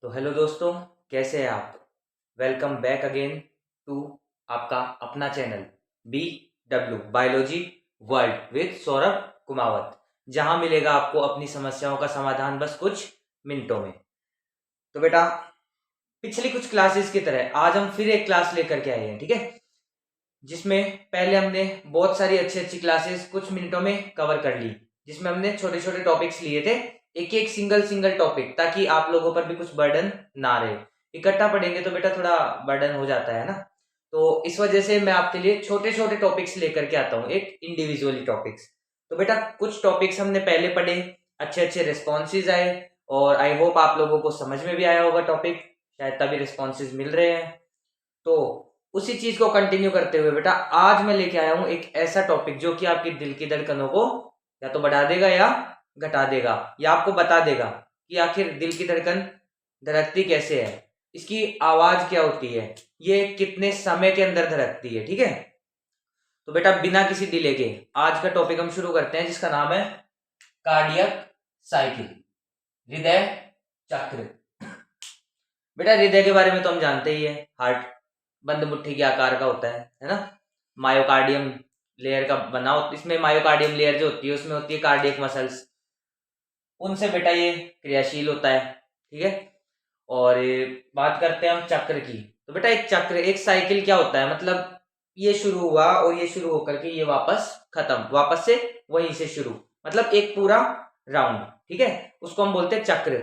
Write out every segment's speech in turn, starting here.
तो हेलो दोस्तों, कैसे हैं आप। वेलकम बैक अगेन टू आपका अपना channel BW biology world with Saurabh Kumawat, जहां मिलेगा आपको अपनी समस्याओं का समाधान बस कुछ मिनटों में। तो बेटा, पिछली कुछ क्लासेस की तरह आज हम फिर एक क्लास लेकर के आए हैं, ठीक है, जिसमें पहले हमने बहुत सारी अच्छी अच्छी क्लासेस कुछ मिनटों में कवर कर ली, जिसमें हमने छोटे छोटे टॉपिक्स लिए थे, एक एक सिंगल टॉपिक, ताकि आप लोगों पर भी कुछ बर्डन ना रहे। इकट्ठा पढ़ेंगे तो बेटा थोड़ा बर्डन हो जाता है ना, तो इस वजह से मैं आपके लिए छोटे छोटे टॉपिक्स लेकर के आता हूँ, एक इंडिविजुअली टॉपिक्स। तो बेटा कुछ टॉपिक्स हमने पहले पढ़े, अच्छे अच्छे रिस्पॉन्सेज आए, और आई होप आप लोगों को समझ में भी आया होगा टॉपिक, शायद तभी रिस्पॉन्सेज मिल रहे हैं। तो उसी चीज को कंटिन्यू करते हुए बेटा आज मैं लेके आया हूं एक ऐसा टॉपिक जो कि आपकी दिल की धड़कनों को या तो बढ़ा देगा या घटा देगा, या आपको बता देगा कि आखिर दिल की धड़कन धड़कती कैसे है, इसकी आवाज क्या होती है, ये कितने समय के अंदर धड़कती है। ठीक है, तो बेटा बिना किसी डिले के आज का टॉपिक हम शुरू करते हैं, जिसका नाम है कार्डियक साइकिल, हृदय चक्र। बेटा हृदय के बारे में तो हम जानते ही है, हार्ट बंद मुट्ठी के आकार का होता है ना, मायोकार्डियम लेयर का बना होता, इसमें मायोकार्डियम लेयर जो होती है उसमें होती है कार्डियक मसल्स, उनसे बेटा ये क्रियाशील होता है। ठीक है, और बात करते हैं हम चक्र की। तो बेटा एक चक्र, एक साइकिल क्या होता है, मतलब ये शुरू हुआ और ये शुरू होकर के ये वापस खत्म, वापस से वहीं से शुरू, मतलब एक पूरा राउंड। ठीक है, उसको हम बोलते हैं चक्र,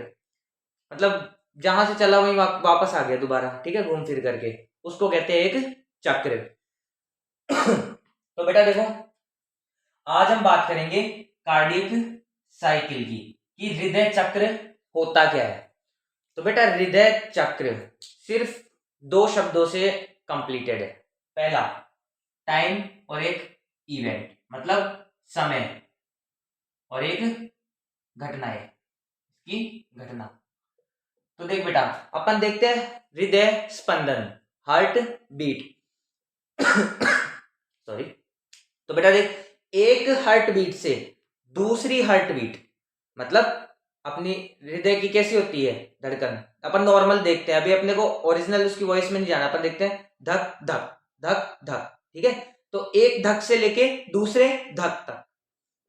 मतलब जहां से चला वहीं वापस आ गया दोबारा, ठीक है, घूम फिर करके, उसको कहते हैं एक चक्र। तो बेटा देखो, आज हम बात करेंगे कार्डियक साइकिल की, कि हृदय चक्र होता क्या है। तो बेटा हृदय चक्र सिर्फ दो शब्दों से कंप्लीटेड है। पहला टाइम और एक इवेंट, मतलब समय, और एक घटना है, इसकी घटना। तो देख बेटा, अपन देखते हैं हृदय स्पंदन, हार्ट बीट। सॉरी। तो बेटा देख, एक हार्ट बीट से दूसरी हार्ट बीट, मतलब अपनी हृदय की कैसी होती है धड़कन, अपन नॉर्मल देखते हैं, अभी अपने को ओरिजिनल उसकी वॉइस में नहीं जाना, अपन देखते हैं धक धक धक धक। ठीक है, तो एक धक से लेके दूसरे धक तक,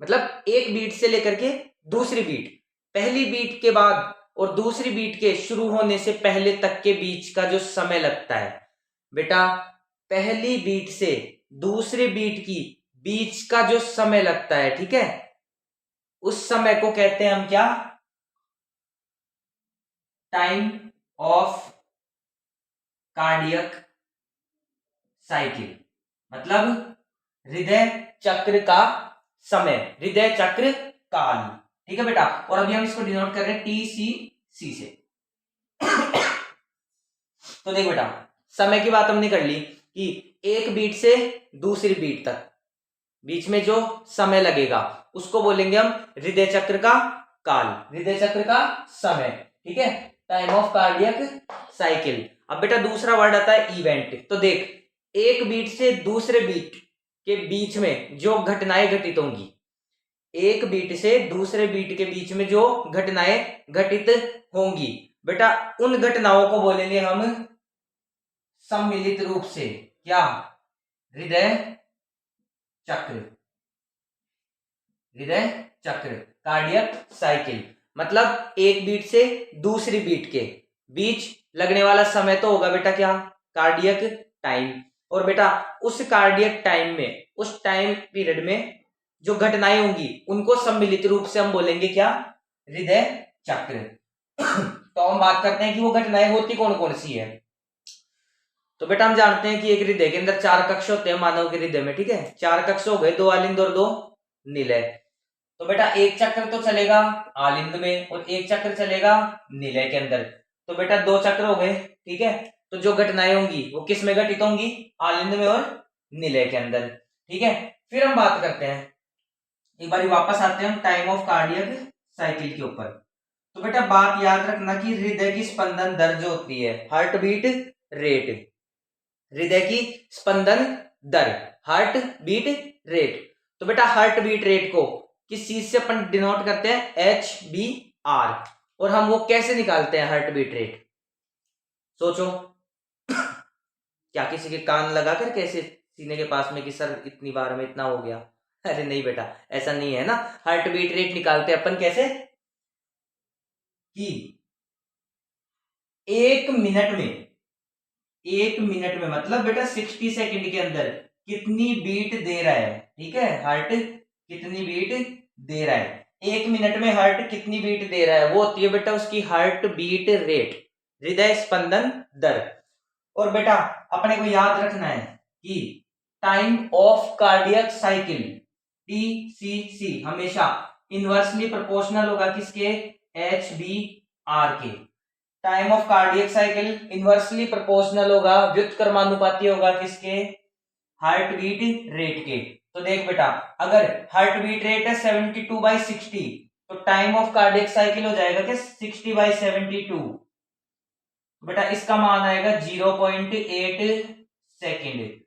मतलब एक बीट से लेकर के दूसरी बीट, पहली बीट के बाद और दूसरी बीट के शुरू होने से पहले तक के बीच का जो समय लगता है बेटा, पहली बीट से दूसरी बीट की बीच का जो समय लगता है, ठीक है, उस समय को कहते हैं हम क्या, टाइम ऑफ कार्डियक साइकिल, मतलब हृदय चक्र का समय, हृदय चक्र काल। ठीक है बेटा, और अभी हम इसको डिनोट कर रहे हैं TCC से। तो देख बेटा, समय की बात हमने कर ली कि एक बीट से दूसरी बीट तक बीच में जो समय लगेगा उसको बोलेंगे हम हृदय चक्र का काल, हृदय चक्र का समय। ठीक है, टाइम ऑफ कार्डियक साइकिल। अब बेटा दूसरा वर्ड आता है इवेंट। तो देख, एक बीट से दूसरे बीट के बीच में जो घटनाएं घटित होंगी, एक बीट से दूसरे बीट के बीच में जो घटनाएं घटित होंगी बेटा, उन घटनाओं को बोलेंगे हम सम्मिलित रूप से क्या, हृदय चक्र, हृदय चक्र, कार्डियक साइकिल। मतलब एक बीट से दूसरी बीट के बीच लगने वाला समय तो होगा बेटा क्या, कार्डियक टाइम, और बेटा उस कार्डियक टाइम में, उस टाइम पीरियड में जो घटनाएं होंगी उनको सम्मिलित रूप से हम बोलेंगे क्या, हृदय चक्र। तो हम बात करते हैं कि वो घटनाएं होती कौन कौन सी है। तो बेटा हम जानते हैं कि एक हृदय के अंदर 4 कक्ष होते हैं, मानव के हृदय में। ठीक है, 4 कक्ष हो गए, 2 आलिंद और 2 निलय। तो बेटा एक चक्र तो चलेगा आलिंद में और एक चक्र चलेगा निलय के अंदर। तो बेटा 2 चक्र हो गए। ठीक है, तो जो घटनाएं होंगी वो किस में घटित होंगी, आलिंद में और निलय के अंदर। ठीक है, फिर हम बात करते हैं, एक बार वापस आते हैं हम टाइम ऑफ कार्डियक साइकिल के ऊपर। तो बेटा बात याद रखना कि हृदय की स्पंदन दर जो होती है, हार्ट बीट रेट, हृदय की स्पंदन दर, हार्ट बीट रेट। तो बेटा हार्ट बीट रेट को किस चीज से अपन डिनोट करते हैं, HBR। और हम वो कैसे निकालते हैं हार्ट बीट रेट? सोचो। क्या किसी के कान लगा कर कैसे सीने के पास में कि सर इतनी बार में इतना हो गया? अरे नहीं बेटा, ऐसा नहीं है ना। हार्ट बीट रेट निकालते अपन कैसे कि 1 मिनट में मतलब बेटा 60 सेकंड के अंदर कितनी बीट दे रहा है। ठीक है, हार्ट कितनी बीट दे रहा है, 1 मिनट में हार्ट कितनी बीट दे रहा है, वो होती है बेटा उसकी हार्ट बीट रेट, हृदय स्पंदन दर। और बेटा अपने को याद रखना है कि time of cardiac cycle TCC हमेशा इनवर्सली प्रोपोर्शनल होगा किसके? एच बी आर के। Time of cardiac cycle inversely proportional होगा, व्युत्क्रमानुपाती होगा किसके? हार्ट बीट रेट के। तो देख बेटा, अगर हार्ट बीट रेट है 72/60, तो टाइम ऑफ कार्डियक साइकिल हो जाएगा क्या? 60/72। बेटा इसका मान आएगा 0.8 सेकेंड।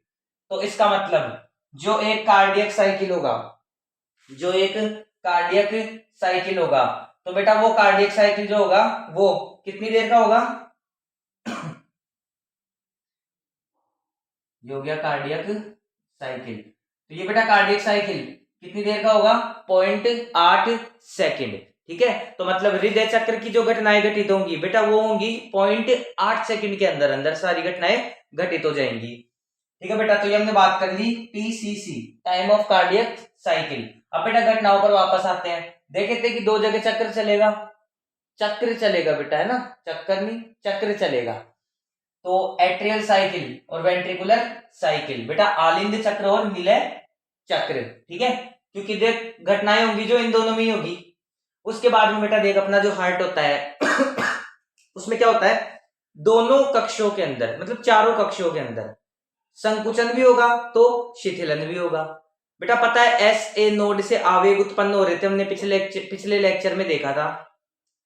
तो इसका मतलब जो एक कार्डियक साइकिल होगा, जो एक कार्डियक साइकिल होगा, तो बेटा वो कार्डियक साइकिल जो होगा वो कितनी देर का होगा? ये हो गया कार्डियक साइकिल। तो ये बेटा कार्डियक साइकिल कितनी देर का होगा? 0.8 सेकेंड। ठीक है, तो मतलब हृदय चक्र की जो घटनाएं घटित होंगी बेटा वो होंगी 0.8 सेकेंड के अंदर अंदर सारी घटनाएं घटित हो जाएंगी। ठीक है बेटा, तो ये हमने बात कर ली TCC, time of cardiac cycle. अब बेटा घटनाओं पर वापस आते हैं। देखे थे कि दो जगह चक्र चलेगा, चक्र चलेगा बेटा, है ना, चक्कर नहीं चक्र चलेगा। तो एट्रियल साइकिल और वेंट्रिकुलर साइकिल, बेटा आलिंद चक्र और निलय चक्र। ठीक है, क्योंकि देख घटनाएं होंगी जो इन दोनों में ही होगी। उसके बाद में बेटा देख अपना जो हार्ट होता है उसमें क्या होता है? दोनों कक्षों के अंदर मतलब चारों कक्षों के अंदर संकुचन भी होगा तो शिथिलन भी होगा। बेटा पता है एस ए नोड से आवेग उत्पन्न हो रहे थे, हमने पिछले लेक्चर में देखा था।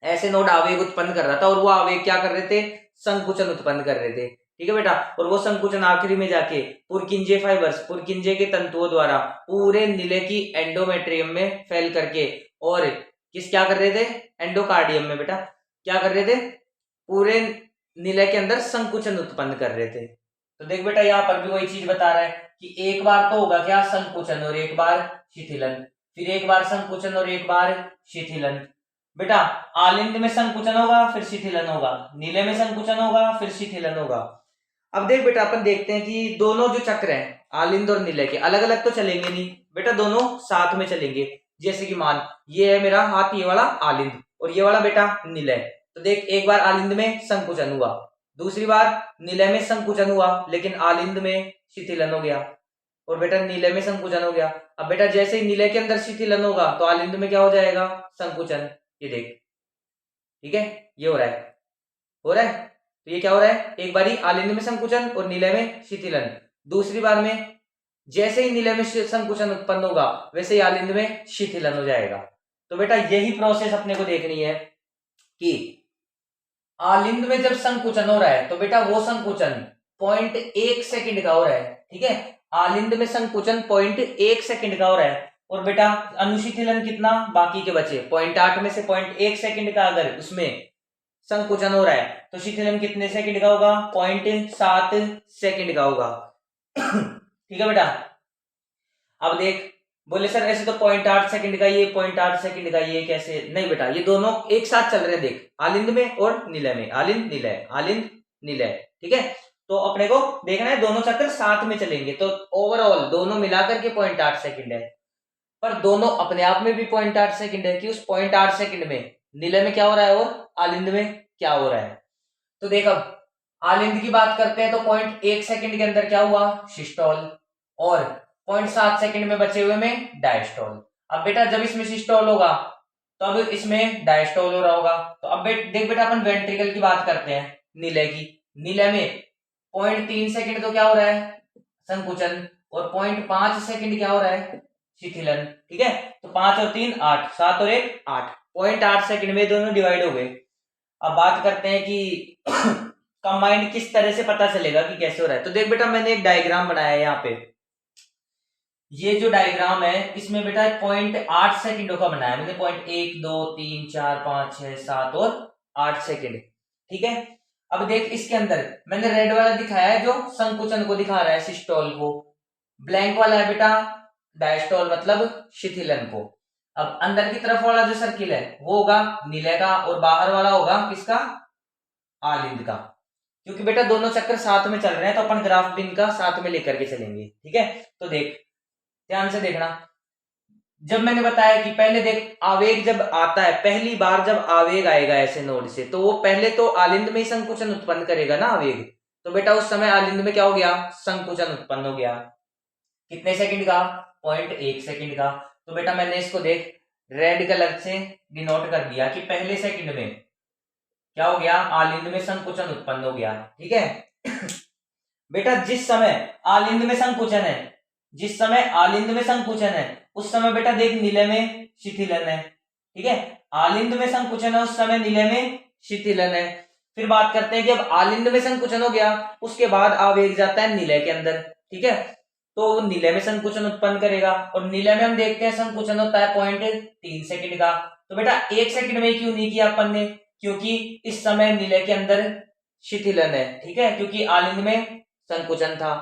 ऐसे नोड आवेग उत्पन्न कर रहा था और वो आवेग क्या कर रहे थे? संकुचन उत्पन्न कर रहे थे। ठीक है बेटा, और वो संकुचन आखिरी में जाके पुरकिंजे फाइबर्स, पुरकिंजे के तंतुओं द्वारा पूरे नीले की एंडोमेट्रियम में फैल करके और क्या कर रहे थे? एंडोकार्डियम में बेटा क्या कर रहे थे? पूरे नीले के अंदर संकुचन उत्पन्न कर रहे थे। तो देख बेटा यहाँ पर भी वही चीज बता रहा है कि एक बार तो होगा क्या? संकुचन और एक बार शिथिलन, फिर एक बार संकुचन और एक बार शिथिलन। बेटा आलिंद में संकुचन होगा फिर शिथिलन होगा, नीले में संकुचन होगा फिर शिथिलन होगा। अब देख बेटा अपन देखते हैं कि दोनों जो चक्र हैं आलिंद और नीले के अलग अलग तो चलेंगे नहीं बेटा, दोनों साथ में चलेंगे। जैसे कि मान ये है मेरा हाथ, ये वाला आलिंद और ये वाला बेटा नीले। तो देख एक बार आलिंद में संकुचन हुआ, दूसरी बार नीले में संकुचन हुआ लेकिन आलिंद में शिथिलन हो गया, और बेटा नीले में संकुचन हो गया। अब बेटा जैसे ही नीले के अंदर शिथिलन होगा तो आलिंद में क्या हो जाएगा? संकुचन। ये देख, ठीक है, ये हो रहा है, हो रहा है। तो ये क्या हो रहा है? एक बारी आलिंद में संकुचन और नीले में शिथिलन, दूसरी बार में जैसे ही नीले में संकुचन उत्पन्न होगा वैसे ही आलिंद में शिथिलन हो जाएगा। तो बेटा यही प्रोसेस अपने को देखनी है कि आलिंद में जब संकुचन हो रहा है तो बेटा वो संकुचन 0.1 सेकंड का हो रहा है। ठीक है, आलिंद में संकुचन 0.1 सेकंड का हो रहा है और बेटा अनुशिथिलन कितना बाकी के बचे? 0.8 में से 0.1 सेकंड का अगर उसमें संकुचन हो रहा है तो शिथिलन कितने सेकंड का होगा? 0.7 सेकंड का होगा। ठीक है बेटा, अब देख बोले सर ऐसे तो 0.8 सेकंड का ये 0.8 सेकंड का ये कैसे? नहीं बेटा ये दोनों एक साथ चल रहे हैं, देख आलिंद में और नीले में, आलिंद नीले आलिंद नीले। ठीक है, तो अपने को देखना है दोनों चक्कर साथ में चलेंगे तो ओवरऑल दोनों मिलाकर के 0.8 सेकंड है, पर दोनों अपने आप में भी 0.8 सेकंड है कि उस 0.8 सेकंड में नीले में क्या हो रहा है और आलिंद में क्या हो रहा है। तो देख अब आलिंद की बात करते हैं तो 0.1 सेकंड के अंदर क्या हुआ? सिस्टोल, और 0.7 सेकंड में बचे हुए में डायस्टोल। अब बेटा जब इसमें सिस्टोल होगा तो अब इसमें डायस्टोल हो रहा होगा। तो अब देख बेटा अपन वेंट्रिकल की बात करते हैं नीले की, नीले में 0.3 सेकंड तो क्या हो रहा है? संकुचन, और 0.5 सेकंड क्या हो रहा है? शिथिलन। ठीक है, तो 5 और 3 8, 7 और 1 8, 0.8 सेकंड में दोनों डिवाइड हो गए। अब बात करते हैं कि कंबाइंड किस तरह से पता चलेगा कि कैसे हो रहा है। तो देख बेटा मैंने एक डायग्राम बनाया है यहाँ पे, ये जो डायग्राम है इसमें बेटा 0.8 सेकंडों का बनाया मैंने, 0.1 2 3 4 5 6 7 और 8 सेकंड। ठीक है, अब देख इसके अंदर मैंने रेड वाला दिखाया है जो संकुचन को दिखा रहा है, सिस्टोल को। ब्लैंक वाला है बेटा डायस्टोल मतलब शिथिलन को। अब अंदर की तरफ वाला जो सर्किल है वो होगा नीले का और बाहर वाला होगा किसका, आलिंद का। क्योंकि बेटा दोनों चक्कर साथ में चल रहे हैं तो अपन ग्राफ भी इनका साथ में लेकर के चलेंगे। ठीक है, तो देख ध्यान से देखना, जब मैंने बताया कि पहले देख आवेग जब आता है, पहली बार जब आवेग आएगा ऐसे नोड से तो वो पहले तो आलिंद में ही संकुचन उत्पन्न करेगा ना आवेग। तो बेटा उस समय आलिंद में क्या हो गया, संकुचन उत्पन्न हो गया। कितने सेकंड का, 0.1 सेकंड का। तो बेटा मैंने इसको देख रेड कलर से डिनोट कर दिया कि पहले सेकंड में क्या हो गया, आलिंद में संकुचन उत्पन्न हो गया। ठीक है बेटा जिस समय आलिंद में संकुचन है, जिस समय आलिंद में संकुचन है उस समय बेटा देख नीले में शिथिलन है। ठीक है, आलिंद में संकुचन है उस समय नीले में शिथिलन है। फिर बात करते हैं कि अब आलिंद में संकुचन हो गया उसके बाद आवेग जाता है नीले के अंदर। ठीक है, तो नीले में संकुचन उत्पन्न करेगा और नीले में हम देखते हैं संकुचन होता है 0.3 सेकंड का। तो बेटा 1 सेकंड में क्यों नहीं किया अपन ने, क्योंकि इस समय नीले के अंदर शिथिलन है। ठीक है, क्योंकि आलिंद में संकुचन था।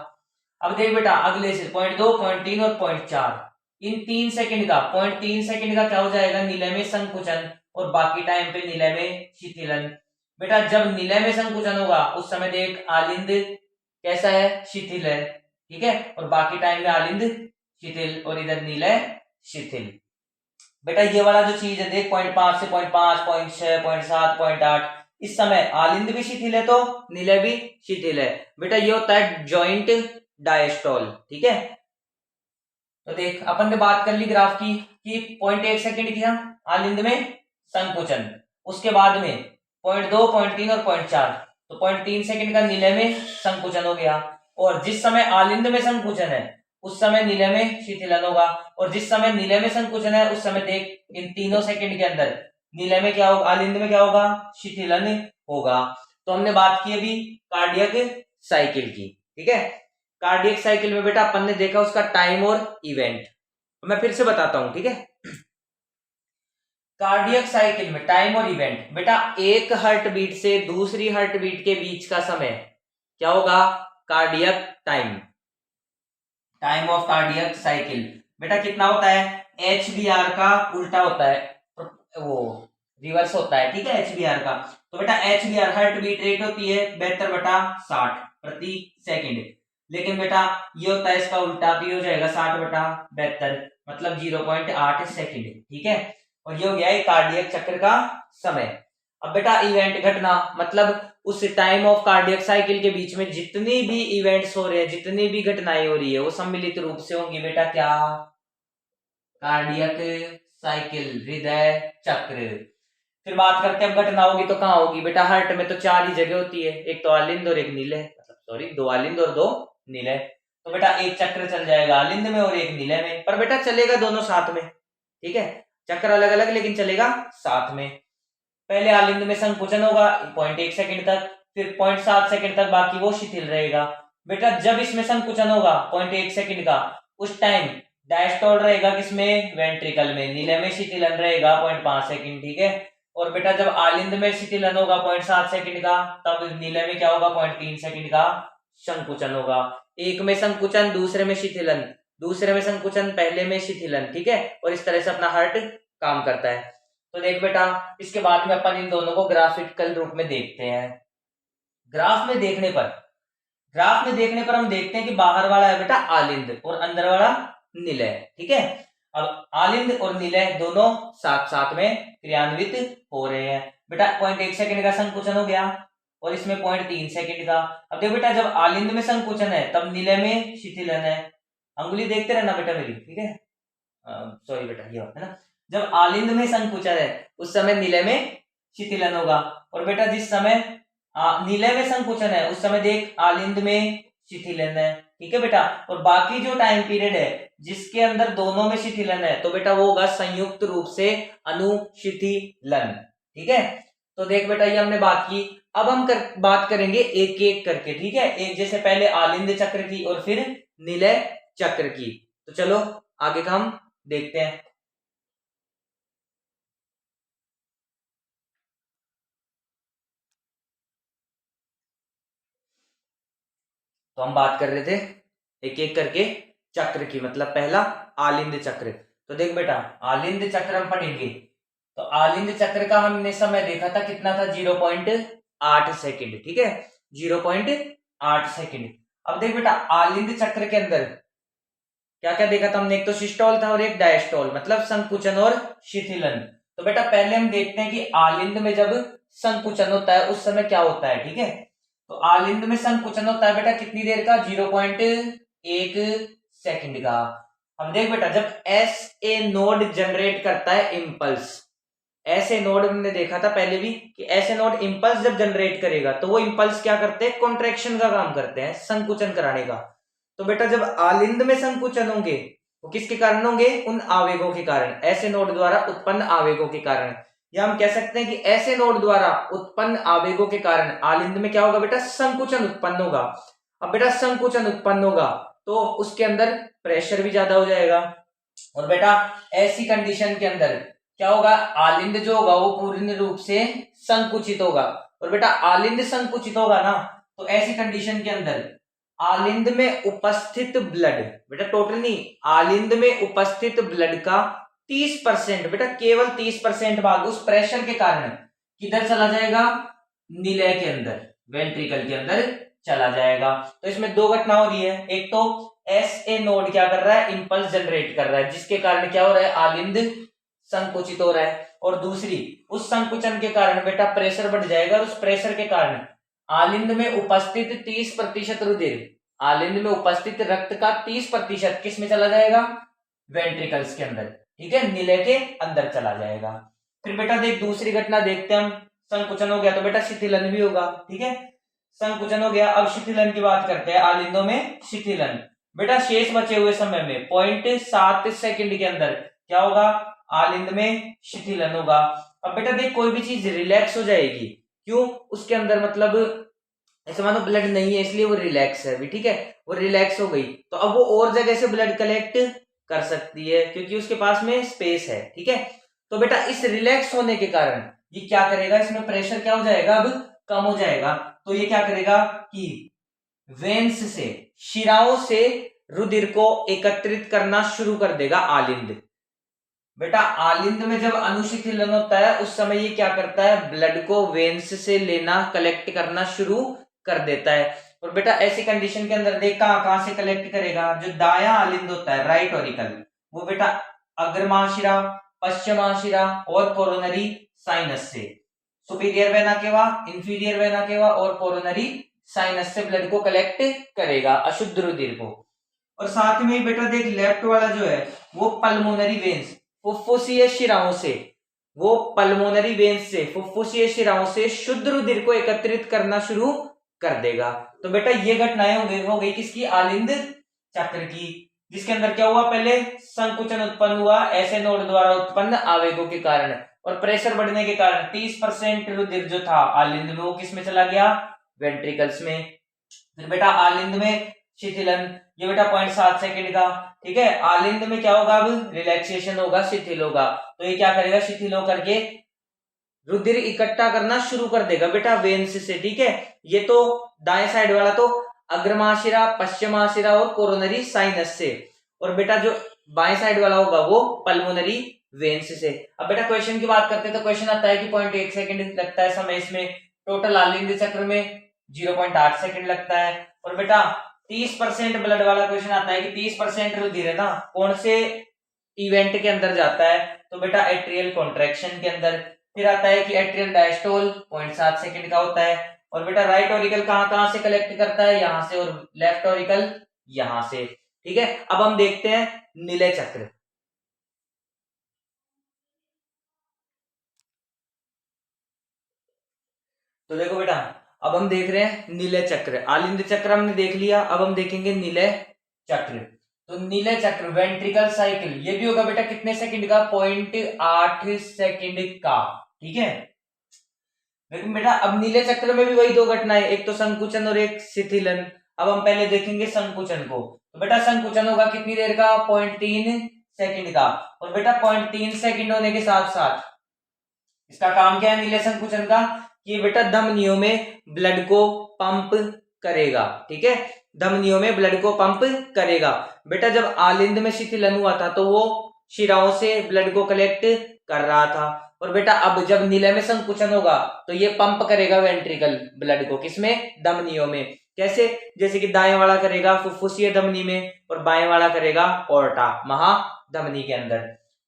अब देख बेटा अगले से 0.2 0.3 और 0.4 इन 3 सेकंड का, 0.3 सेकंड का क्या हो जाएगा, नीले में संकुचन और बाकी टाइम पे नीले में शिथिलन। बेटा जब नीले में संकुचन होगा उस समय देख आलिंद कैसा है, शिथिल है। ठीक है, और बाकी टाइम में आलिंद शिथिल और इधर नीले शिथिल। बेटा ये वाला जो चीज है देख 0.5 से 0.5 0.6 0.7 0.8 इस समय आलिंद भी शिथिल है तो नीले भी शिथिल है। बेटा ये होता है जॉइंट डायस्टोल। ठीक है, तो देख अपन ने बात कर ली ग्राफ की कि 0.1 सेकंड किया आलिंद में संकुचन, उसके बाद में 0.2 0.3 और 0.4 तो 0.3 सेकंड का नीले में संकुचन हो गया। और जिस समय आलिंद में संकुचन है उस समय नीले में शिथिलन होगा और जिस समय नीले में संकुचन है उस समय देख इन तीनों सेकंड के अंदर नीले में क्या होगा, आलिंद में क्या होगा, शिथिलन होगा। तो हमने बात की अभी कार्डियक साइकिल की। ठीक है, कार्डियक साइकिल में बेटा अपन ने देखा उसका टाइम और इवेंट, तो मैं फिर से बताता हूं। ठीक है, कार्डियक साइकिल में टाइम और इवेंट, बेटा एक हार्ट बीट से दूसरी हार्ट बीट के बीच का समय क्या होगा, cardiac time, time of cardiac cycle. बेटा कितना होता है, HBR का उल्टा होता है, वो रिवर्स होता है। ठीक है, HBR का। तो बेटा HBR हार्ट बीट रेट होती है 72/60 प्रति सेकंड, लेकिन बेटा ये होता है इसका उल्टा, तो ये हो जाएगा 60/72 मतलब 0.8 सेकंड। ठीक है, और ये हो गया है कार्डियक चक्र का समय। अब बेटा इवेंट घटना मतलब उस टाइम ऑफ कार्डियक साइकिल के बीच में जितनी भी इवेंट्स हो रहे हैं, जितनी भी घटनाएं हो रही है वो सम्मिलित रूप से होंगी बेटा क्या, कार्डियक साइकिल, हृदय चक्र। फिर बात करते हैं अब घटना होगी तो कहाँ होगी, बेटा हार्ट में तो 4 ही जगह होती है, एक तो आलिंद और एक नीले, मतलब सॉरी 2 आलिंद और 2 नीले। तो बेटा एक चक्र चल जाएगा आलिंद में और एक नीले में, पर बेटा चलेगा दोनों साथ में। ठीक है, चक्र अलग अलग लेकिन चलेगा साथ में। पहले आलिंद में संकुचन होगा 0.1 सेकंड तक, फिर 0.7 सेकंड तक बाकी वो शिथिल रहेगा। बेटा जब इसमें संकुचन होगा 0.1 सेकंड का उस टाइम डायस्टोल रहेगा किसमें, वेंट्रिकल में, नीले में शिथिलन रहेगा 0.5 सेकंड। ठीक है, और बेटा जब आलिंद में शिथिलन होगा 0.7 सेकंड का तब नीले में क्या होगा, 0.3 सेकंड का संकुचन होगा। एक में संकुचन दूसरे में शिथिलन, दूसरे में संकुचन पहले में शिथिलन। ठीक है, और इस तरह से अपना हार्ट काम करता है। तो देख बेटा इसके बाद में अपन इन दोनों को ग्राफिकल रूप में देखते हैं। ग्राफ में देखने पर हम देखते हैं कि बाहर वाला है बेटा आलिंद और अंदर वाला नीले। ठीक है, अब आलिंद और नीले दोनों साथ साथ में क्रियान्वित हो रहे हैं। बेटा 0.1 सेकंड का संकुचन हो गया और इसमें 0.3 सेकंड का। अब देखो बेटा जब आलिंद में संकुचन है तब नीले में शिथिलन है, अंगुली देखते रहना बेटा मेरी। ठीक है, सॉरी बेटा ये है ना, जब आलिंद में संकुचन है उस समय नीले में शिथिलन होगा। और बेटा जिस समय नीले में संकुचन है उस समय देख आलिंद में शिथिलन है। ठीक है बेटा, और बाकी जो टाइम पीरियड है जिसके अंदर दोनों में शिथिलन है तो बेटा वो होगा संयुक्त रूप से अनुशिथिलन। ठीक है, तो देख बेटा ये हमने बात की। अब हम बात करेंगे एक एक करके। ठीक है, एक जैसे पहले आलिंद चक्र की और फिर नीले चक्र की। तो चलो आगे का हम देखते हैं। तो हम बात कर रहे थे एक एक करके चक्र की, मतलब पहला आलिंद चक्र। तो देख बेटा, आलिंद चक्र हम पढ़ेंगे, तो आलिंद चक्र का हमने समय देखा था कितना था, 0.8 सेकंड। ठीक है, 0.8 सेकंड। अब देख बेटा, आलिंद चक्र के अंदर क्या क्या देखा था हमने, एक तो सिस्टोल था और एक डायस्टोल, मतलब संकुचन और शिथिलन। तो बेटा पहले हम देखते हैं कि आलिंद में जब संकुचन होता है उस समय क्या होता है। ठीक है, तो आलिंद में संकुचन होता है बेटा कितनी देर का, 0.1 सेकंड का। अब देख बेटा, जब एस ए नोड जनरेट करता है इम्पल्स, ऐसे नोड हमने देखा था पहले भी कि ऐसे नोड इम्पल्स जब जनरेट करेगा तो वो इम्पल्स क्या करते हैं, कॉन्ट्रैक्शन का काम करते हैं, संकुचन कराने का। तो बेटा जब आलिंद में संकुचन होंगे वो किसके कारण होंगे, उन आवेगों के कारण, ऐसे नोड द्वारा उत्पन्न आवेगों के कारण। या हम कह सकते हैं कि ऐसे नोड द्वारा उत्पन्न आवेगों के कारण आलिंद में क्या होगा बेटा, संकुचन उत्पन्न होगा। अब बेटा संकुचन उत्पन्न होगा तो उसके अंदर प्रेशर भी ज्यादा हो जाएगा, और बेटा ऐसी कंडीशन के अंदर क्या होगा, आलिंद जो होगा वो पूर्ण रूप से संकुचित होगा। और बेटा आलिंद संकुचित होगा ना, तो ऐसी कंडीशन के अंदर आलिंद में उपस्थित ब्लड, बेटा टोटल नहीं, आलिंद में उपस्थित ब्लड का 30%, बेटा केवल 30% भाग उस प्रेशर के कारण किधर चला जाएगा, निलय के अंदर, वेंट्रिकल के अंदर चला जाएगा। तो इसमें दो घटना हो रही है, एक तो एस ए नोड क्या कर रहा है, इंपल्स जनरेट कर रहा है, जिसके कारण क्या हो रहा है, आलिंद संकुचित हो रहा है। और दूसरी, उस संकुचन के कारण बेटा प्रेशर बढ़ जाएगा, और उस प्रेशर के कारण आलिंद में उपस्थित 30% रुधिर, आलिंद में उपस्थित रक्त का 30% किस में चला जाएगा, वेंट्रिकल्स के अंदर। ठीक है, निलय के अंदर चला जाएगा। फिर बेटा देख दूसरी घटना देखते हैं हम, संकुचन हो गया तो बेटा शिथिलन भी होगा। ठीक है, संकुचन हो गया, अब शिथिलन की बात करते हैं, आलिंदों में शिथिलन। बेटा शेष बचे हुए समय में 0.7 सेकंड के अंदर क्या होगा, आलिंद में शिथिलन होगा। अब बेटा देख कोई भी चीज रिलैक्स हो जाएगी, क्यों, उसके अंदर मतलब ऐसे मानो ब्लड नहीं है इसलिए वो रिलैक्स है अभी। ठीक है, वो रिलैक्स हो गई तो अब वो और जगह से ब्लड कलेक्ट कर सकती है क्योंकि उसके पास में स्पेस है। ठीक है, तो बेटा इस रिलैक्स होने के कारण ये क्या करेगा, इसमें प्रेशर क्या हो जाएगा, अब कम हो जाएगा। तो ये क्या करेगा कि वेन्स से, शिराओं से रुधिर को एकत्रित करना शुरू कर देगा आलिंद। बेटा आलिंद में जब अनुशिथिलन होता है उस समय ये क्या करता है, ब्लड को वेन्स से लेना, कलेक्ट करना शुरू कर देता है। और बेटा ऐसी कंडीशन के अंदर देख कहां से कलेक्ट करेगा, जो दायां आलिंद होता है, राइट ऑरिकल, वो बेटा अग्रमाशिरा, पश्चिमाशिरा और कोरोनरी साइनस से, superior vena cava, inferior vena cava और कोरोनरी साइनस से ब्लड को कलेक्ट करेगा, अशुद्ध रुधिर को। और साथ में बेटा देख लेफ्ट वाला जो है वो पल्मोनरी वेन्स, फुफ्फुसीय शिराओं से, वो पल्मोनरी वेन्स से, फुफ्फुसीय शिराओं से शुद्ध रुधिर को एकत्रित करना शुरू कर देगा। तो बेटा ये घटनाएं हो गई किसकी, आलिंद चक्र की, जिसके अंदर क्या हुआ, पहले संकुचन उत्पन्न हुआ ऐसे नोड द्वारा उत्पन्न आवेगों के कारण, और प्रेशर बढ़ने के कारण 30% रुधिर जो था आलिंद में वो किसमें चला गया, वेंट्रिकल्स में। फिर बेटा आलिंद में शिथिलन, ये बेटा 0.7 सेकंड का। ठीक है, आलिंद में क्या होगा, अब रिलैक्सेशन होगा, शिथिल होगा, तो ये क्या करेगा, शिथिल होकर के रुधिर इकट्ठा करना शुरू कर देगा बेटा वेन्स से। ठीक है, ये तो दाएं साइड वाला तो अग्रमाशिरा, पश्चिमाशिरा और कोरोनरी साइनस से, और बेटा जो बाएं साइड वाला होगा वो पल्मोनरी वेन्स से। अब बेटा क्वेश्चन की बात करते हैं तो क्वेश्चन आता है कि 0.1 सेकंड लगता है समय इसमें, टोटल आलिंद चक्र में 0.8 सेकंड लगता है। और बेटा 30% ब्लड वाला क्वेश्चन आता है कि 30% रुधिर है ना कौन से इवेंट के अंदर जाता है, तो बेटा एट्रियल कॉन्ट्रैक्शन के अंदर। फिर आता है कि एट्रियल डायस्टोल 0.7 सेकंड का होता है। और बेटा राइट ऑरिकल कहां से कलेक्ट करता है, यहां से, और लेफ्ट ऑरिकल यहां से। ठीक है, अब हम देखते हैं निलय चक्र। तो देखो बेटा अब हम देख रहे हैं निलय चक्र, आलिंद चक्र हमने देख लिया, अब हम देखेंगे निलय चक्र। तो निलय चक्र वेंट्रिकल साइकिल, ये भी होगा बेटा कितने सेकंड का, 0.8 सेकंड का। ठीक है, लेकिन बेटा अब नीले चक्र में भी वही दो घटनाएं, एक तो संकुचन और एक शिथिलन। अब हम पहले देखेंगे संकुचन को। तो बेटा संकुचन होगा कितनी देर का, 0.3 सेकंड का। और बेटा 0.3 सेकंड होने के साथ साथ इसका काम क्या है नीले संकुचन का, कि बेटा धमनियों में ब्लड को पंप करेगा। ठीक है, धमनियों में ब्लड को पंप करेगा। बेटा जब आलिंद में शिथिलन हुआ था तो वो शिराओं से ब्लड को कलेक्ट कर रहा था, और बेटा अब जब नीले में संकुचन होगा तो ये पंप करेगा वेंट्रिकल ब्लड को, किसमें, धमनियों में। कैसे, जैसे कि दाएं वाला करेगा फुफ्फुसीय धमनी में और बाएं वाला करेगा ओर्टा महाधमनी के अंदर।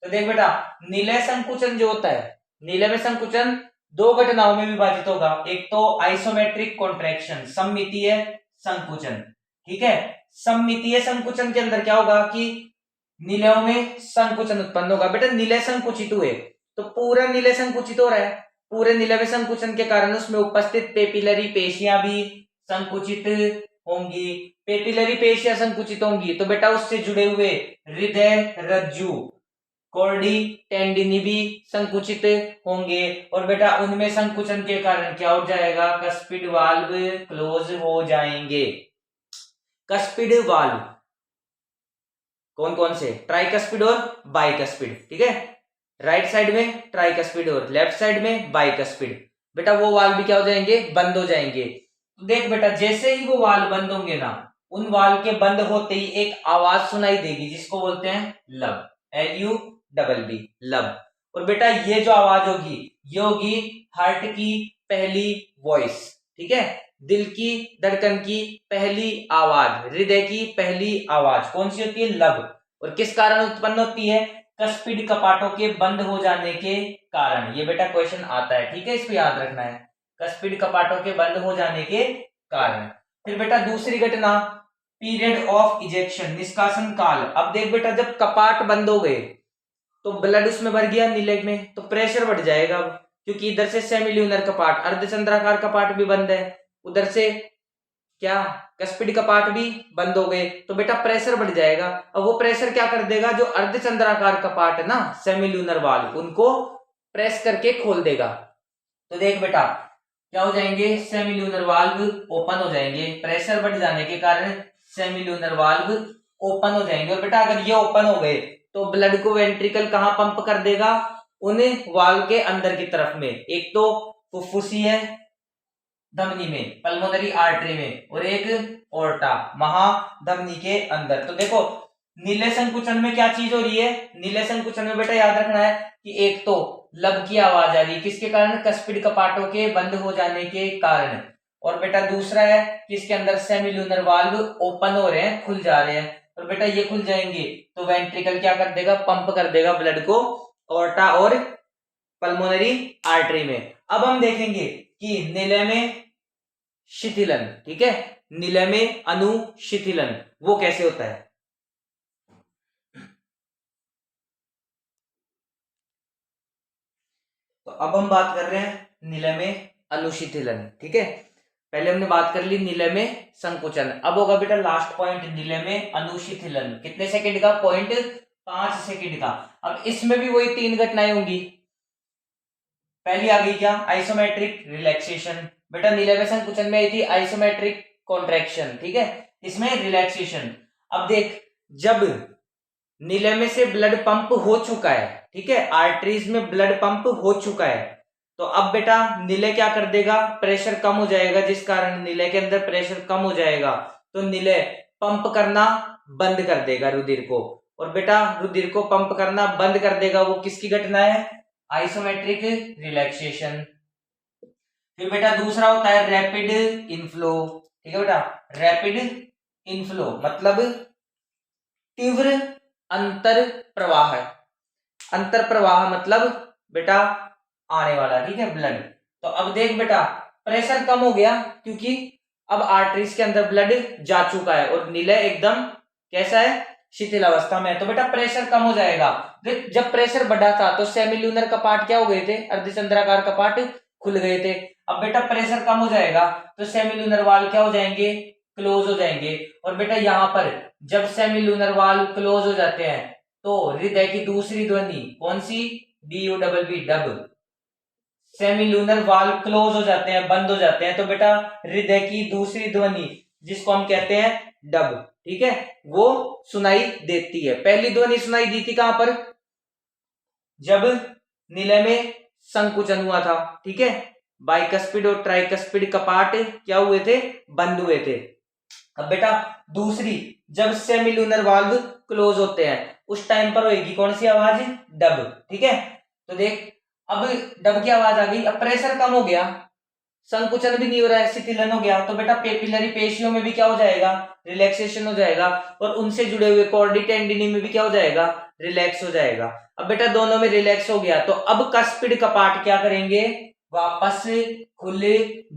तो देख बेटा नीले संकुचन जो होता है, नीले में संकुचन दो घटनाओं में विभाजित होगा। एक तो आइसोमेट्रिक कॉन्ट्रैक्शन, सममितीय संकुचन। ठीक है, सममितीय संकुचन के अंदर क्या होगा कि नीलों में संकुचन उत्पन्न होगा। बेटा नीले संकुचित हुए तो पूरा नीले संकुचित हो रहा है, पूरे नीले में संकुचन के कारण उसमें उपस्थित पेपिलरी पेशियां भी संकुचित होंगी। पेपिलरी पेशियां संकुचित होंगी तो बेटा उससे जुड़े हुए हृदय रज्जु कॉर्डी टेंडिनी भी संकुचित होंगे, और बेटा उनमें संकुचन के कारण क्या हो जाएगा, कस्पिड वाल्व क्लोज हो जाएंगे। कस्पिड वाल्व कौन कौन से, ट्राइकस्पिड और बाइकस्पिड। ठीक है, राइट साइड में ट्राइकस्पिड और लेफ्ट साइड में बाइकस्पिड। बेटा वो वाल्व भी क्या हो जाएंगे, बंद हो जाएंगे। तो देख बेटा जैसे ही वो वाल्व बंद होंगे ना, उन वाल्व के बंद होते ही एक आवाज सुनाई देगी जिसको बोलते हैं लब, LUBB, लब। और बेटा ये जो आवाज होगी ये होगी हार्ट की पहली वॉइस। ठीक है, दिल की धड़कन की पहली आवाज, हृदय की पहली आवाज कौन सी होती है, लब। और किस कारण उत्पन्न होती है, कस्पिड कपाटों के बंद हो जाने के कारण। ये बेटा क्वेश्चन आता है, ठीक है, इसको याद रखना है, कस्पिड कपाटों के बंद हो जाने के कारण। फिर बेटा दूसरी घटना पीरियड ऑफ इजेक्शन, निष्कासन काल। अब देख बेटा जब कपाट बंद हो गए तो ब्लड उसमें भर गया नीले में, तो प्रेशर बढ़ जाएगा, क्योंकि इधर से सेमिल्यूनर कपाट अर्धचंद्राकार कपाट भी बंद है, उधर से क्या कस्पिड कपाट भी बंद हो गए, तो बेटा प्रेशर बढ़ जाएगा। अब वो प्रेशर क्या कर देगा, जो अर्धचंद्राकार कपाट है ना सेमिल्यूनर वाल्व, उनको प्रेस करके खोल देगा। तो देख बेटा क्या हो जाएंगे, सेमिल्यूनर वाल्व ओपन हो जाएंगे, प्रेशर बढ़ जाने के कारण सेमिल्यूनर वाल्व ओपन हो जाएंगे। और बेटा अगर ये ओपन हो गए तो ब्लड को वेंट्रिकल कहां पंप कर देगा, उन वाल्व के अंदर की तरफ में, एक तो फुफ्फुसीय धमनी में, पल्मोनरी आर्टरी में, और एक ओर्टा महाधमनी के अंदर। तो देखो नीले संकुचन में क्या चीज हो रही है, नीले संकुचन में बेटा याद रखना है कि एक तो लब की आवाज आ रही है, किसके कारण, कस्पिड कपाटों के बंद हो जाने के कारण। और बेटा दूसरा है कि इसके अंदर सेमिल्यूनर वाल्व ओपन हो रहे हैं, खुल जा रहे हैं, और बेटा ये खुल जाएंगे तो वेंट्रिकल क्या कर देगा, पंप कर देगा ब्लड को ओर्टा और पल्मोनरी आर्टरी में। अब हम देखेंगे कि नीले में शिथिलन, ठीक है, नीले में अनुशिथिलन वो कैसे होता है। तो अब हम बात कर रहे हैं नीले में अनुशिथिलन। ठीक है, पहले हमने बात कर ली नीले में संकुचन, अब होगा बेटा लास्ट पॉइंट नीले में अनुशिथिलन। कितने सेकंड का, 0.5 सेकंड का। अब इसमें भी वही तीन घटनाएं होंगी। पहली आ गई क्या, आइसोमेट्रिक रिलैक्सेशन। बेटा नीले में संकुचन में आई थी आइसोमेट्रिक कॉन्ट्रैक्शन, ठीक है, इसमें रिलैक्सेशन। अब देख जब नीले में से ब्लड पंप हो चुका है, ठीक है, आर्टरीज में ब्लड पंप हो चुका है, तो अब बेटा नीले क्या कर देगा, प्रेशर कम हो जाएगा, जिस कारण नीले के अंदर प्रेशर कम हो जाएगा तो नीले पंप करना बंद कर देगा रुधिर को। और बेटा रुधिर को पंप करना बंद कर देगा, वो किसकी घटना है, आइसोमेट्रिक रिलैक्सेशन। फिर बेटा दूसरा होता है रैपिड इनफ्लो। ठीक है बेटा, रैपिड इनफ्लो मतलब तीव्र अंतर प्रवाह। अंतर प्रवाह मतलब बेटा आने वाला, ठीक है, ब्लड। तो अब देख बेटा प्रेशर कम हो गया क्योंकि अब आर्टरीज के अंदर ब्लड जा चुका है और नीले एकदम कैसा है, शिथिल अवस्था में। तो बेटा प्रेशर कम हो जाएगा। जब प्रेशर बढ़ा था तो सेमिल्यूनर कपाट क्या हो गए थे, अर्धचंद्राकार कपाट खुल गए थे। अब बेटा प्रेशर कम हो जाएगा तो सेमिल्यूनर वाल्व क्या हो जाएंगे, क्लोज हो जाएंगे। और बेटा यहाँ पर जब सेमिल्यूनर वाल्व क्लोज हो जाते हैं तो हृदय की दूसरी ध्वनि कौन सी, DUBB, dub. Semilunar valve close हो जाते हैं, बंद हो जाते हैं, तो बेटा हृदय की दूसरी ध्वनि जिसको हम कहते हैं डब, ठीक है, वो सुनाई देती है। पहली ध्वनि सुनाई दी थी कहां पर, जब निलय में संकुचन हुआ था, ठीक है, बाइकस्पिड और ट्राइकस्पिड कपाट क्या हुए थे, बंद हुए थे। अब बेटा दूसरी, जब सेमिलुनर वाल्व क्लोज होते हैं उस टाइम पर होगी कौन सी आवाज, डब, ठीक है। तो देख अब डब की आवाज आ गई, अब प्रेशर कम हो गया, संकुचन भी नहीं हो रहा है, शिथिलन हो गया, तो बेटा पेपिलरी पेशियों में भी क्या हो जाएगा, रिलैक्सेशन हो जाएगा, और उनसे जुड़े हुए कॉर्डी टेंडिनी में भी क्या हो जाएगा, रिलैक्स हो जाएगा। अब बेटा दोनों में रिलैक्स हो गया, तो अब कस्पिड कपाट क्या करेंगे, वापस खुल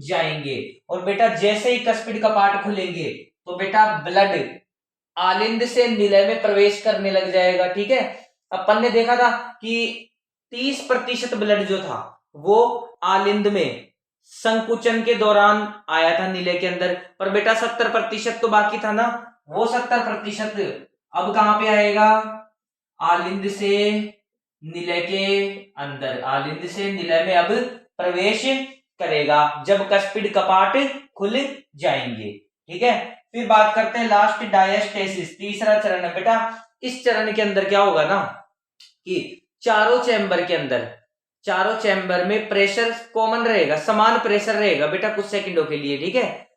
जाएंगे। और बेटा जैसे ही कस्पिड कपाट खुलेंगे तो बेटा ब्लड आलिंद से निलय में प्रवेश करने लग जाएगा, ठीक है। अपन ने देखा था कि 30% ब्लड जो था वो आलिंद में संकुचन के दौरान आया था निलय के अंदर, पर बेटा 70% तो बाकी था ना, वो 70% अब कहां पे आएगा, आलिंद से निलय के अंदर, आलिंद से निलय में अब प्रवेश करेगा जब कस्पिड कपाट खुल जाएंगे, ठीक है। फिर बात करते हैं लास्ट, डायस्टेसिस, तीसरा चरण है बेटा। इस चरण के अंदर क्या होगा ना कि चारों चैम्बर में प्रेशर कॉमन रहेगा, समान प्रेशर रहेगा बेटा कुछ सेकंडों के लिए, ठीक है,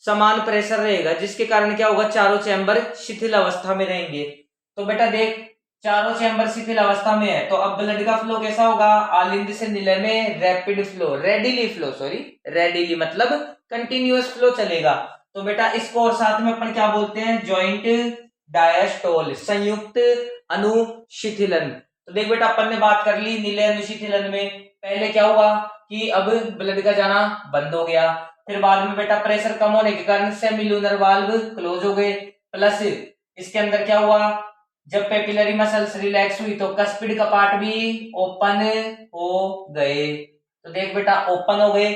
समान प्रेशर रहेगा, जिसके कारण क्या होगा, चारों चैम्बर शिथिल अवस्था में रहेंगे। तो बेटा देख चारों चैम्बर शिथिल अवस्था में है, तो अब ब्लड का फ्लो कैसा होगा, आलिंद से निलय में रैपिड फ्लो, रेडिली मतलब कंटिन्यूअस फ्लो चलेगा। तो बेटा इसको और साथ में अपन क्या बोलते हैं, जॉइंट डायस्टोल, संयुक्त अनुशिथिलन। तो देख बेटा अपन ने बात कर ली निलय अनुशिथिलन में, पहले क्या हुआ कि अब ब्लड का जाना बंद हो गया, फिर बाद में बेटा प्रेशर कम होने के कारण सेमिलुनर वाल्व क्लोज हो गए, प्लस इसके अंदर क्या हुआ, जब पेपिलरी मसल्स रिलैक्स हुई तो कस्पिड कपाट भी ओपन हो गए। तो देख बेटा ओपन हो गए,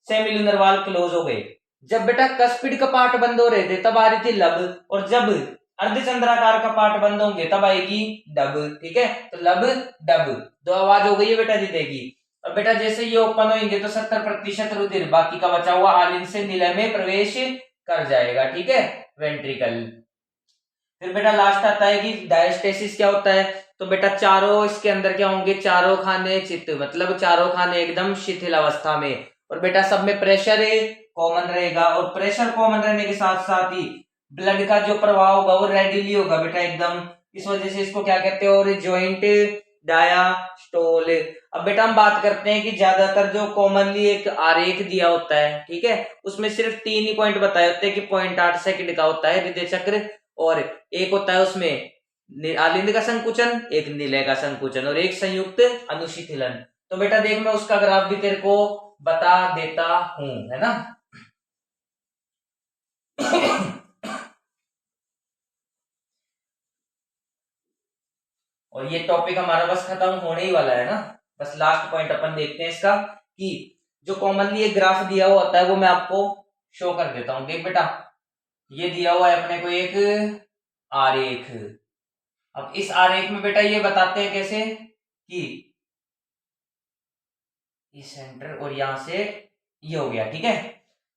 सेमिलुनर वाल्व क्लोज हो गए। जब बेटा कस्पिड कपाट बंद हो रहे थे तब आ रही थी लब, और जब अर्धचंद्राकार कपाट बंद होंगे तब आएगी डब, ठीक है। तो लब डब दो आवाज हो गई है बेटा जीते की। अब बेटा जैसे ये ओपन होंगे तो 70% रुधिर बाकी का बचा हुआ आलिंद से निलय में प्रवेश कर जाएगा, ठीक है, वेंट्रिकल। फिर बेटा लास्ट आता है कि डायस्टेसिस क्या होता है, तो बेटा चारों इसके अंदर क्या होंगे, चारों खाने चित्त, मतलब चारों खाने एकदम शिथिल अवस्था में, और बेटा सब में प्रेशर कॉमन रहेगा, और प्रेशर कॉमन रहने के साथ साथ ही ब्लड का जो प्रवाह होगा वो रेडिली होगा बेटा एकदम, इस वजह से इसको क्या कहते हैं, और जॉइंट डायास्टोल। अब बेटा हम बात करते हैं कि ज्यादातर जो कॉमनली एक आरेख दिया होता है, ठीक है, उसमें सिर्फ 3 ही पॉइंट बताए होते हैं कि 0.8 सेकंड का होता है हृदय चक्र, और एक होता है उसमें आलिंद का संकुचन, एक निलय का संकुचन, और एक संयुक्त अनुशिथिलन। तो बेटा देख मैं उसका ग्राफ भी तेरे को बता देता हूं, है ना। और ये टॉपिक हमारा बस खत्म होने ही वाला है ना, बस लास्ट पॉइंट अपन देखते हैं इसका, कि जो कॉमनली एक ग्राफ दिया हुआ होता है वो मैं आपको शो कर देता हूं। देख बेटा ये दिया हुआ है अपने को एक आरेख, अब इस आरेख में बेटा ये बताते हैं कैसे कि इस सेंटर और यहां से ये हो गया, ठीक है।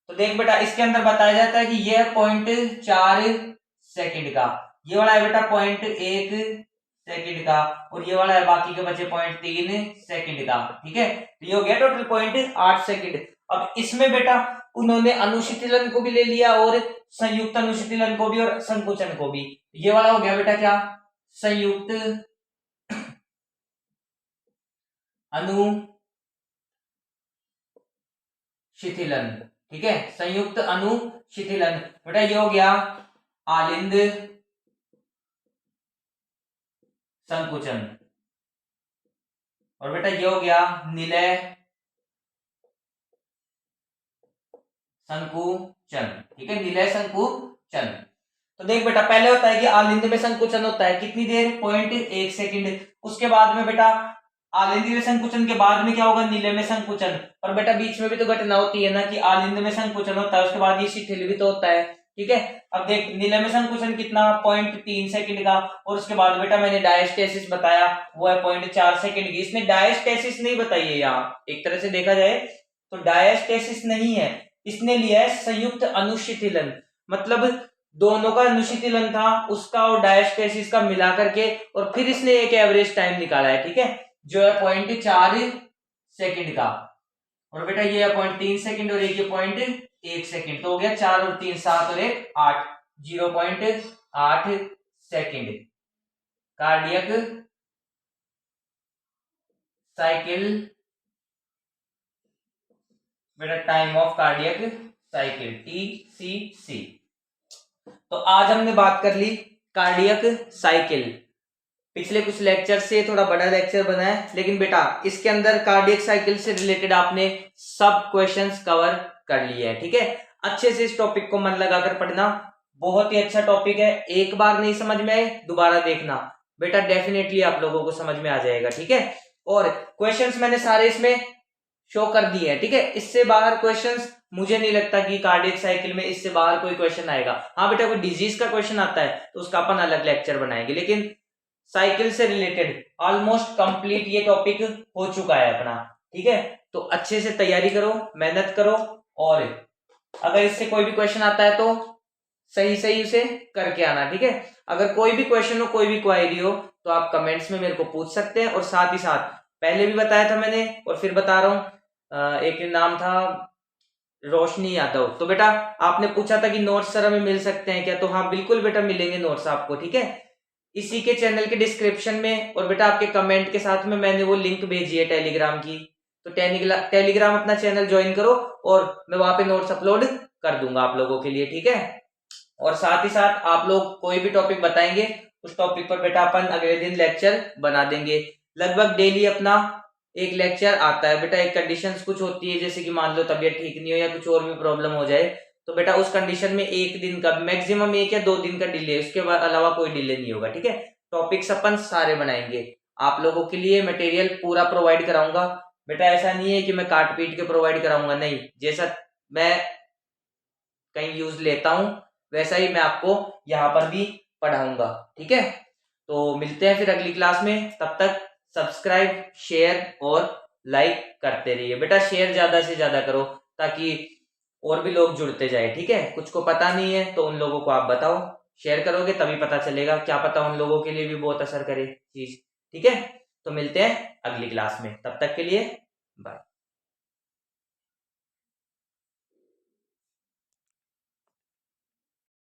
तो देख बेटा इसके अंदर बताया जाता है कि ये 0.4 सेकंड का, ये वाला है बेटा 0.1 सेकंड का, और ये वाला है बाकी के बचे 0.3 सेकंड का, ठीक है। तो ये हो गया टोटल 0.8 सेकंड। अब इसमें बेटा उन्होंने अनुशिथिलन को भी ले लिया और संयुक्त अनुशिथिलन को भी और संकुचन को भी। ये वाला हो गया बेटा क्या, संयुक्त अनुशिथिलन, ठीक है, संयुक्त अनुशिथिलन। बेटा ये हो गया आलिंद संकुचन, और बेटा ये हो गया निलय संकुचन, ठीक है, निलय संकुचन। तो देख बेटा पहले होता है कि आलिंद में संकुचन होता है कितनी देर, 0.1 सेकंड, उसके बाद में बेटा आलिंद में संकुचन के बाद में क्या होगा, निलय में संकुचन, और बेटा बीच में भी तो घटना होती है ना कि आलिंद में संकुचन होता है उसके बाद ये शिथिल भी तो होता है, ठीक है। अब देख निलय में संकुचन कितना, 0.3 सेकंड का, और उसके बाद बेटा मैंने डायस्टेसिस बताया वो है 0.4 सेकंड की। इसने डायस्टेसिस नहीं बताई है, यहाँ एक तरह से देखा जाए तो डायस्टेसिस नहीं है, इसने लिया है संयुक्त अनुशिथिलन, मतलब दोनों का अनुशीतलन था उसका और डायस्टेसिस का मिला करके, और फिर इसने एक एवरेज टाइम निकाला है, ठीक है, जो है 0.4 सेकंड का। और बेटा ये है 0.3 सेकंड और एक ये 0.1 सेकंड, तो हो गया 4 और 3 7 और 1 8, 0.8 सेकंड कार्डियक साइकिल, बेटा time of cardiac cycle TCC। तो आज हमने बात कर ली कार्डियक साइकिल। पिछले कुछ लेक्चर से थोड़ा बड़ा लेक्चर बना है, लेकिन बेटा इसके अंदर कार्डियक साइकिल से रिलेटेड आपने सब क्वेश्चंस कवर कर लिए हैं, ठीक है। अच्छे से इस टॉपिक को मन लगाकर पढ़ना, बहुत ही अच्छा टॉपिक है। एक बार नहीं समझ में आए दोबारा देखना, बेटा डेफिनेटली आप लोगों को समझ में आ जाएगा, ठीक है। और क्वेश्चंस मैंने सारे इसमें शो कर दिए हैं, ठीक है। इससे बाहर क्वेश्चंस मुझे नहीं लगता कि कार्डियक साइकिल में इससे बाहर कोई क्वेश्चन आएगा। हाँ बेटा कोई डिजीज का क्वेश्चन आता है तो उसका अपन अलग लेक्चर बनाएंगे, लेकिन साइकिल से रिलेटेड ऑलमोस्ट कंप्लीट ये टॉपिक हो चुका है अपना, ठीक है। तो अच्छे से तैयारी करो, मेहनत करो, और अगर इससे कोई भी क्वेश्चन आता है तो सही सही उसे करके आना, ठीक है। अगर कोई भी क्वेश्चन हो, कोई भी क्वायरी हो, तो आप कमेंट्स में मेरे को पूछ सकते हैं। और साथ ही साथ पहले भी बताया था मैंने और फिर बता रहा हूं, एक नाम था रोशनी यादव, तो बेटा आपने पूछा था कि नोट्स सर हमें मिल सकते हैं क्या, तो हाँ बिल्कुल बेटा मिलेंगे नोट्स आपको, ठीक है। इसी के चैनल के डिस्क्रिप्शन में, और बेटा आपके कमेंट के साथ में मैंने वो लिंक भेजी है टेलीग्राम की, तो टेलीग्राम अपना चैनल ज्वाइन करो और मैं वहां पे नोट्स अपलोड कर दूंगा आप लोगों के लिए, ठीक है। और साथ ही साथ आप लोग कोई भी टॉपिक बताएंगे उस टॉपिक पर बेटा अपन अगले दिन लेक्चर बना देंगे। लगभग डेली अपना एक लेक्चर आता है बेटा। एक कंडीशंस कुछ होती है, जैसे कि मान लो तबीयत ठीक नहीं हो या कुछ और भी प्रॉब्लम हो जाए, तो बेटा उस कंडीशन में एक दिन का मैक्सिमम 1 या 2 दिन का डिले, उसके बाद अलावा कोई डिले नहीं होगा, ठीक है। टॉपिक्स अपन सारे बनाएंगे, आप लोगों के लिए मटेरियल पूरा प्रोवाइड कराऊंगा बेटा। ऐसा नहीं है कि मैं काट पीट के प्रोवाइड कराऊंगा, नहीं, जैसा मैं कहीं यूज लेता हूं वैसा ही मैं आपको यहाँ पर भी पढ़ाऊंगा, ठीक है। तो मिलते हैं फिर अगली क्लास में, तब तक सब्सक्राइब शेयर और लाइक करते रहिए बेटा। शेयर ज्यादा से ज्यादा करो ताकि और भी लोग जुड़ते जाए, ठीक है। कुछ को पता नहीं है तो उन लोगों को आप बताओ, शेयर करोगे तभी पता चलेगा, क्या पता उन लोगों के लिए भी बहुत असर करे चीज, ठीक है। तो मिलते हैं अगली क्लास में, तब तक के लिए बाय।